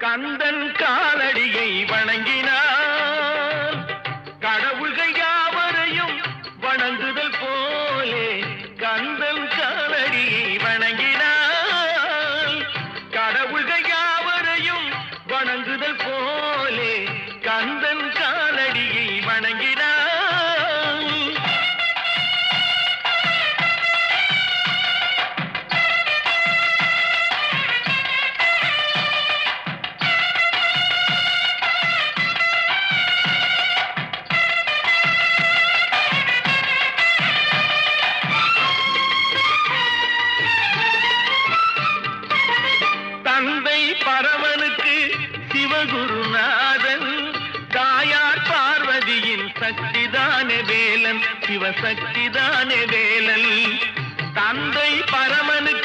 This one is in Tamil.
கந்தன் காலடியை வணங்கினார். கடவுள்கள் யாவரையும் வணங்குதல் போலே கந்தன் காலடியை வணங்கினார். கடவுள்கள் யாவரையும் வணங்குதல் போலே கந்தன் காலடியை வணங்கினார். தந்தை பரமனுக்கு சிவகுருநாதன், தாயார் பார்வதியின் சக்திதானே வேலன், சிவசக்திதானே வேலன். தந்தை பரமனுக்கு